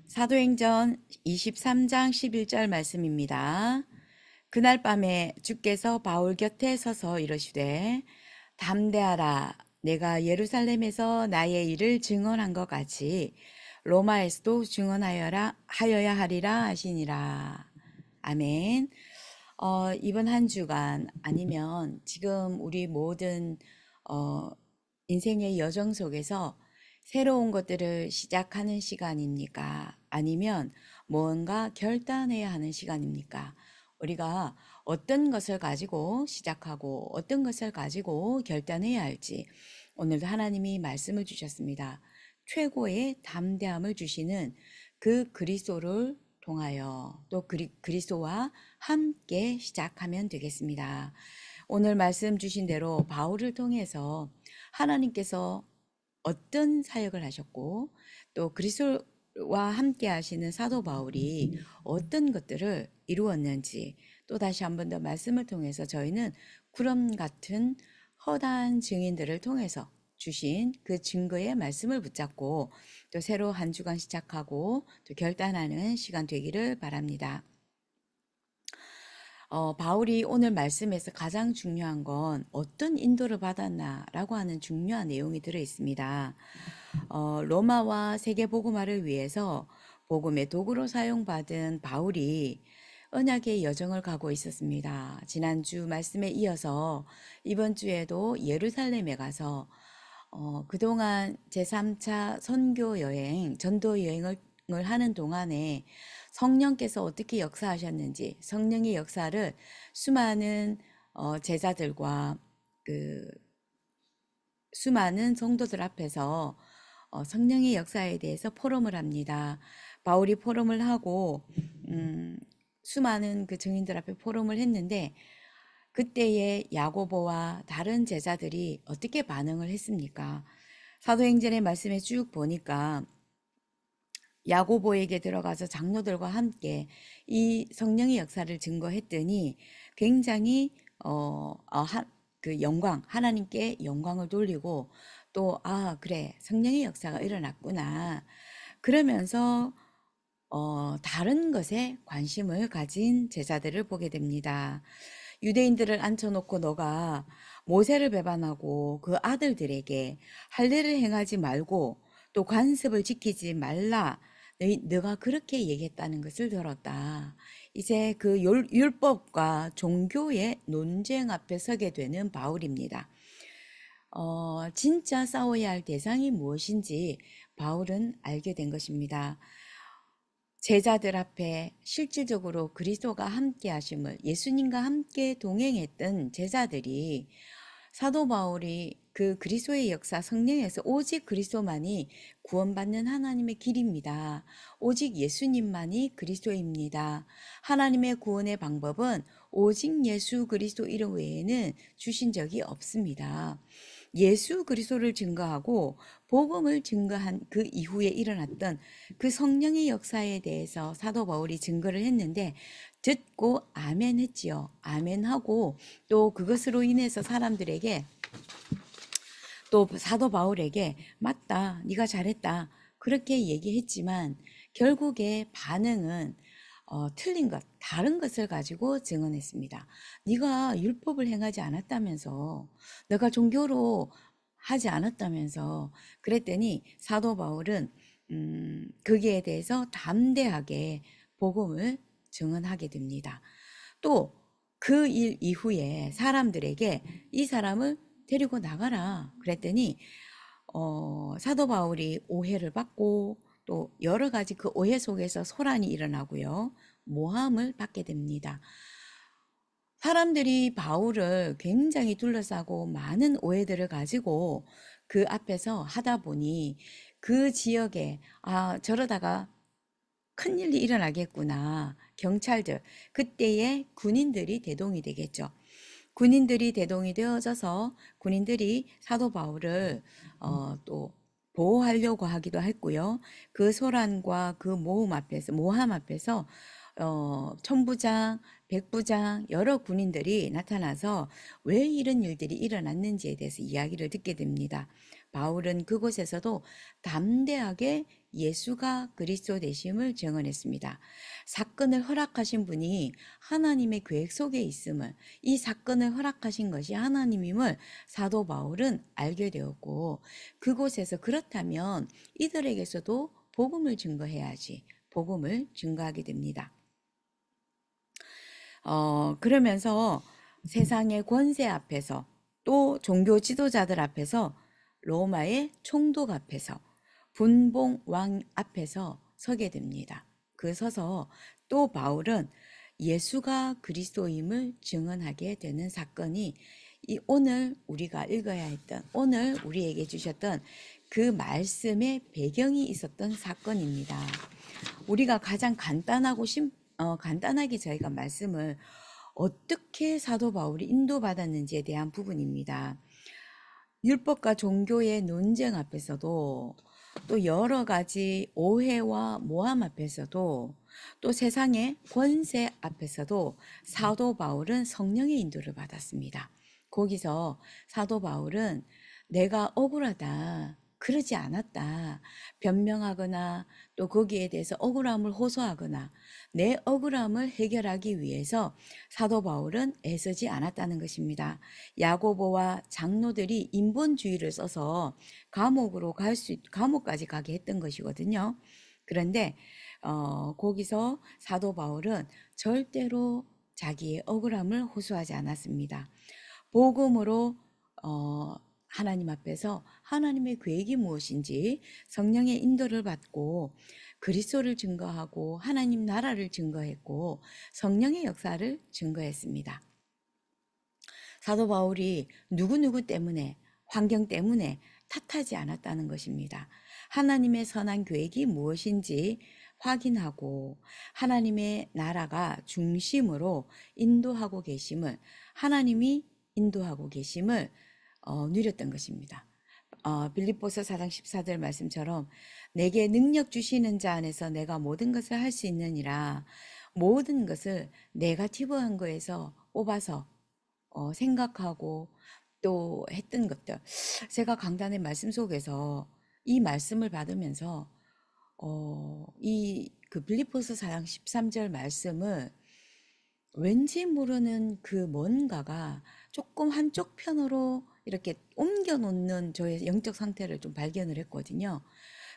사도행전 23장 11절 말씀입니다. 그날 밤에 주께서 바울 곁에 서서 이르시되 담대하라. 내가 예루살렘에서 나의 일을 증언한 것 같이 로마에서도 하여야 하리라 하시니라. 아멘. 이번 한 주간 아니면 지금 우리 모든 어, 인생의 여정 속에서 새로운 것들을 시작하는 시간입니까? 아니면 뭔가 결단해야 하는 시간입니까? 우리가 어떤 것을 가지고 시작하고 어떤 것을 가지고 결단해야 할지 오늘도 하나님이 말씀을 주셨습니다. 최고의 담대함을 주시는 그 그리스도를 통하여 또 그리스도와 함께 시작하면 되겠습니다. 오늘 말씀 주신 대로 바울을 통해서 하나님께서 어떤 사역을 하셨고 또 그리스도와 함께 하시는 사도 바울이 어떤 것들을 이루었는지 또 다시 한 번 더 말씀을 통해서 저희는 구름 같은 허다한 증인들을 통해서 주신 그 증거의 말씀을 붙잡고 또 새로 한 주간 시작하고 또 결단하는 시간 되기를 바랍니다. 바울이 오늘 말씀에서 가장 중요한 건 어떤 인도를 받았나라고 하는 중요한 내용이 들어 있습니다. 로마와 세계 복음화를 위해서 복음의 도구로 사용받은 바울이 언약의 여정을 가고 있었습니다. 지난주 말씀에 이어서 이번 주에도 예루살렘에 가서 그동안 제3차 선교 여행, 전도 여행을 하는 동안에 성령께서 어떻게 역사하셨는지, 성령의 역사를 수많은 제자들과 그 수많은 성도들 앞에서 성령의 역사에 대해서 포럼을 합니다. 바울이 포럼을 하고 수많은 그 증인들 앞에 포럼을 했는데 그때의 야고보와 다른 제자들이 어떻게 반응을 했습니까? 사도행전의 말씀에 쭉 보니까 야고보에게 들어가서 장로들과 함께 이 성령의 역사를 증거했더니 굉장히 그 영광, 하나님께 영광을 돌리고 또 그래, 성령의 역사가 일어났구나. 그러면서 다른 것에 관심을 가진 제자들을 보게 됩니다. 유대인들을 앉혀놓고 너가 모세를 배반하고 그 아들들에게 할례를 행하지 말고 또 관습을 지키지 말라. 너가 그렇게 얘기했다는 것을 들었다. 이제 그 율법과 종교의 논쟁 앞에 서게 되는 바울입니다. 진짜 싸워야 할 대상이 무엇인지 바울은 알게 된 것입니다. 제자들 앞에 실질적으로 그리스도가 함께 하심을 예수님과 함께 동행했던 제자들이 사도 바울이 그 그리스도의 역사 성령에서 오직 그리스도만이 구원받는 하나님의 길입니다. 오직 예수님만이 그리스도입니다. 하나님의 구원의 방법은 오직 예수 그리스도 이름 외에는 주신 적이 없습니다. 예수 그리스도를 증거하고 복음을 증거한 그 이후에 일어났던 그 성령의 역사에 대해서 사도 바울이 증거를 했는데 듣고 아멘 했지요. 아멘하고 또 그것으로 인해서 사람들에게 또 사도 바울에게 맞다, 네가 잘했다 그렇게 얘기했지만 결국에 반응은 틀린 것, 다른 것을 가지고 증언했습니다. 네가 율법을 행하지 않았다면서, 내가 종교로 하지 않았다면서 그랬더니 사도 바울은 거기에 대해서 담대하게 복음을 증언하게 됩니다. 또 그 일 이후에 사람들에게 이 사람을 데리고 나가라 그랬더니 사도 바울이 오해를 받고 또 여러 가지 그 오해 속에서 소란이 일어나고요. 모함을 받게 됩니다. 사람들이 바울을 굉장히 둘러싸고 많은 오해들을 가지고 그 앞에서 하다 보니 그 지역에 저러다가 큰일이 일어나겠구나. 경찰들, 그때의 군인들이 대동이 되겠죠. 군인들이 대동이 되어져서 군인들이 사도 바울을 또 보호하려고 하기도 했고요. 그 소란과 그 모함 앞에서 천부장, 백부장 여러 군인들이 나타나서 왜 이런 일들이 일어났는지에 대해서 이야기를 듣게 됩니다. 바울은 그곳에서도 담대하게 예수가 그리스도 되심을 증언했습니다. 사건을 허락하신 분이 하나님의 계획 속에 있음을, 이 사건을 허락하신 것이 하나님임을 사도 바울은 알게 되었고, 그곳에서 그렇다면 이들에게서도 복음을 증거해야지, 복음을 증거하게 됩니다. 그러면서 세상의 권세 앞에서, 또 종교 지도자들 앞에서, 로마의 총독 앞에서, 분봉 왕 앞에서 서게 됩니다. 그 서서 또 바울은 예수가 그리스도임을 증언하게 되는 사건이 이 오늘 우리가 읽어야 했던, 오늘 우리에게 주셨던 그 말씀의 배경이 있었던 사건입니다. 우리가 가장 간단하게 저희가 말씀을 어떻게 사도 바울이 인도받았는지에 대한 부분입니다. 율법과 종교의 논쟁 앞에서도, 또 여러 가지 오해와 모함 앞에서도, 또 세상의 권세 앞에서도 사도 바울은 성령의 인도를 받았습니다. 거기서 사도 바울은 내가 억울하다, 그러지 않았다, 변명하거나 또 거기에 대해서 억울함을 호소하거나 내 억울함을 해결하기 위해서 사도 바울은 애쓰지 않았다는 것입니다. 야고보와 장로들이 인본주의를 써서 감옥까지 가게 했던 것이거든요. 그런데 거기서 사도 바울은 절대로 자기의 억울함을 호소하지 않았습니다. 복음으로 하나님 앞에서 하나님의 계획이 무엇인지 성령의 인도를 받고 그리스도를 증거하고 하나님 나라를 증거했고 성령의 역사를 증거했습니다. 사도 바울이 누구누구 때문에, 환경 때문에 탓하지 않았다는 것입니다. 하나님의 선한 계획이 무엇인지 확인하고 하나님의 나라가 중심으로 인도하고 계심을, 하나님이 인도하고 계심을 누렸던 것입니다. 빌립보서 4장 14절 말씀처럼 내게 능력 주시는 자 안에서 내가 모든 것을 할 수 있느니라. 모든 것을 네거티브한 거에서 뽑아서 생각하고 또 했던 것들. 제가 강단의 말씀 속에서 이 말씀을 받으면서 이 그 빌립보서 4장 13절 말씀을 왠지 모르는 그 뭔가가 조금 한쪽 편으로 이렇게 옮겨 놓는 저의 영적 상태를 좀 발견을 했거든요.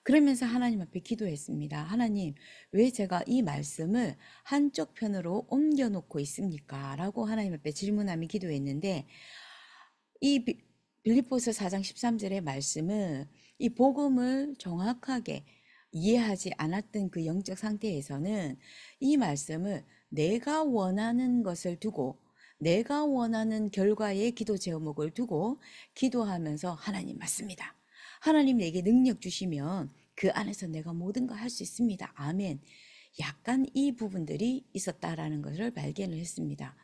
그러면서 하나님 앞에 기도했습니다. 하나님, 왜 제가 이 말씀을 한쪽 편으로 옮겨 놓고 있습니까? 라고 하나님 앞에 질문하며 기도했는데, 이 빌립보서 4장 13절의 말씀은 이 복음을 정확하게 이해하지 않았던 그 영적 상태에서는 이 말씀을 내가 원하는 것을 두고, 내가 원하는 결과의 기도 제목을 두고 기도하면서 하나님 맞습니다. 하나님 내게 능력 주시면 그 안에서 내가 모든 걸 할 수 있습니다. 아멘. 약간 이 부분들이 있었다라는 것을 발견을 했습니다.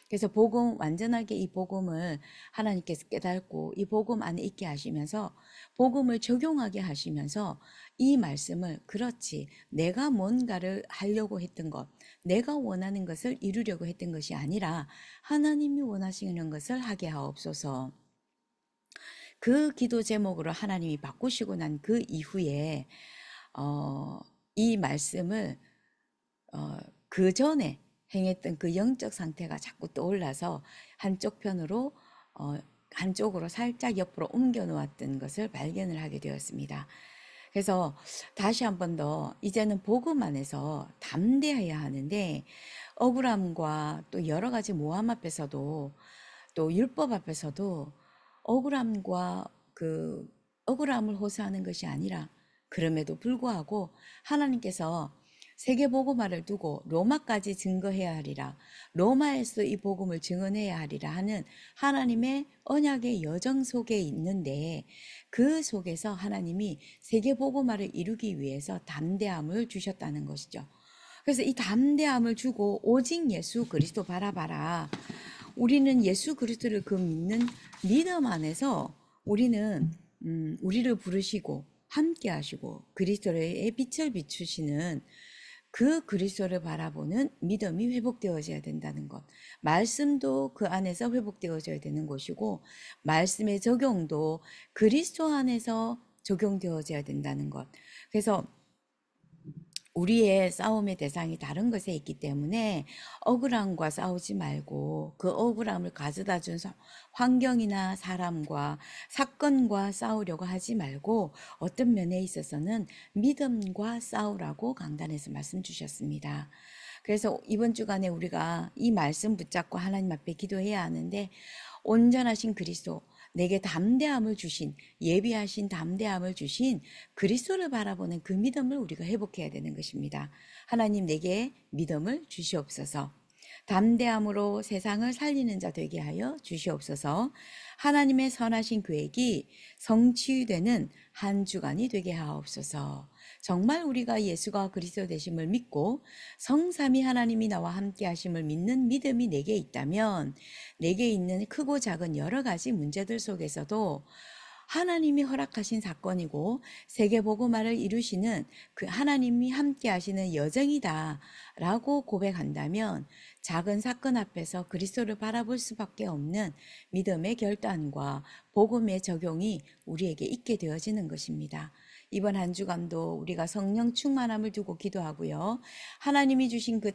그래서 복음, 완전하게 이 복음을 하나님께서 깨닫고 이 복음 안에 있게 하시면서 복음을 적용하게 하시면서 이 말씀을, 그렇지, 내가 뭔가를 하려고 했던 것, 내가 원하는 것을 이루려고 했던 것이 아니라 하나님이 원하시는 것을 하게 하옵소서. 그 기도 제목으로 하나님이 바꾸시고 난 그 이후에 이 말씀을 그 전에 행했던 그 영적 상태가 자꾸 떠올라서 한쪽 편으로 한쪽으로 살짝 옆으로 옮겨 놓았던 것을 발견을 하게 되었습니다. 그래서 다시 한 번 더 이제는 복음 안에서 담대해야 하는데 억울함과 또 여러 가지 모함 앞에서도 또 율법 앞에서도 억울함과 그 억울함을 호소하는 것이 아니라 그럼에도 불구하고 하나님께서 세계 복음화를 두고 로마까지 증거해야 하리라, 로마에서 이 복음을 증언해야 하리라 하는 하나님의 언약의 여정 속에 있는데 그 속에서 하나님이 세계 복음화를 이루기 위해서 담대함을 주셨다는 것이죠. 그래서 이 담대함을 주고 오직 예수 그리스도 바라봐라. 우리는 예수 그리스도를 그 믿는 믿음 안에서 우리는 우리를 부르시고 함께 하시고 그리스도의 빛을 비추시는 그 그리스도를 바라보는 믿음이 회복되어져야 된다는 것. 말씀도 그 안에서 회복되어져야 되는 것이고 말씀의 적용도 그리스도 안에서 적용되어져야 된다는 것. 그래서 우리의 싸움의 대상이 다른 것에 있기 때문에 억울함과 싸우지 말고 그 억울함을 가져다 준 환경이나 사람과 사건과 싸우려고 하지 말고 어떤 면에 있어서는 믿음과 싸우라고 강단에서 말씀 주셨습니다. 그래서 이번 주간에 우리가 이 말씀 붙잡고 하나님 앞에 기도해야 하는데 온전하신 그리스도, 내게 담대함을 주신, 예비하신 담대함을 주신 그리스도를 바라보는 그 믿음을 우리가 회복해야 되는 것입니다. 하나님 내게 믿음을 주시옵소서. 담대함으로 세상을 살리는 자 되게 하여 주시옵소서. 하나님의 선하신 계획이 성취되는 한 주간이 되게 하옵소서. 정말 우리가 예수가 그리스도 되심을 믿고 성삼위 하나님이 나와 함께 하심을 믿는 믿음이 내게 있다면 내게 있는 크고 작은 여러 가지 문제들 속에서도 하나님이 허락하신 사건이고 세계복음화를 이루시는 그 하나님이 함께 하시는 여정이다 라고 고백한다면 작은 사건 앞에서 그리스도를 바라볼 수밖에 없는 믿음의 결단과 복음의 적용이 우리에게 있게 되어지는 것입니다. 이번 한 주간도 우리가 성령 충만함을 두고 기도하고요. 하나님이 주신 그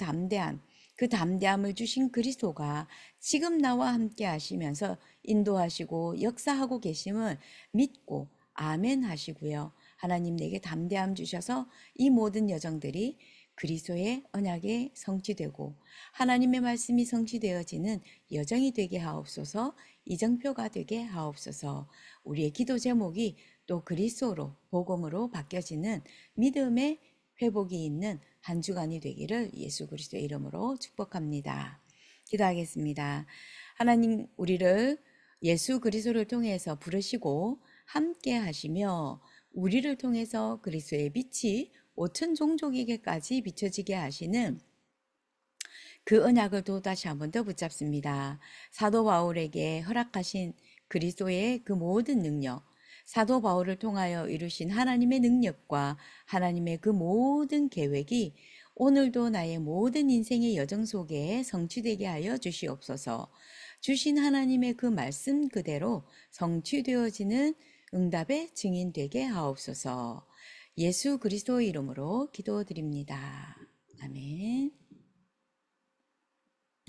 담대함을 주신 그리스도가 지금 나와 함께 하시면서 인도하시고 역사하고 계심을 믿고 아멘 하시고요. 하나님 내게 담대함 주셔서 이 모든 여정들이 그리스도의 언약에 성취되고 하나님의 말씀이 성취되어지는 여정이 되게 하옵소서. 이정표가 되게 하옵소서. 우리의 기도 제목이 또 그리스도로 복음으로 바뀌어지는 믿음의 회복이 있는 한 주간이 되기를 예수 그리스도의 이름으로 축복합니다. 기도하겠습니다. 하나님 우리를 예수 그리스도를 통해서 부르시고 함께 하시며 우리를 통해서 그리스도의 빛이 5천 종족에게까지 비춰지게 하시는 그 언약을 또다시 한 번 더 붙잡습니다. 사도 바울에게 허락하신 그리스도의 그 모든 능력, 사도 바울을 통하여 이루신 하나님의 능력과 하나님의 그 모든 계획이 오늘도 나의 모든 인생의 여정 속에 성취되게 하여 주시옵소서. 주신 하나님의 그 말씀 그대로 성취되어지는 응답의 증인 되게 하옵소서. 예수 그리스도의 이름으로 기도드립니다. 아멘.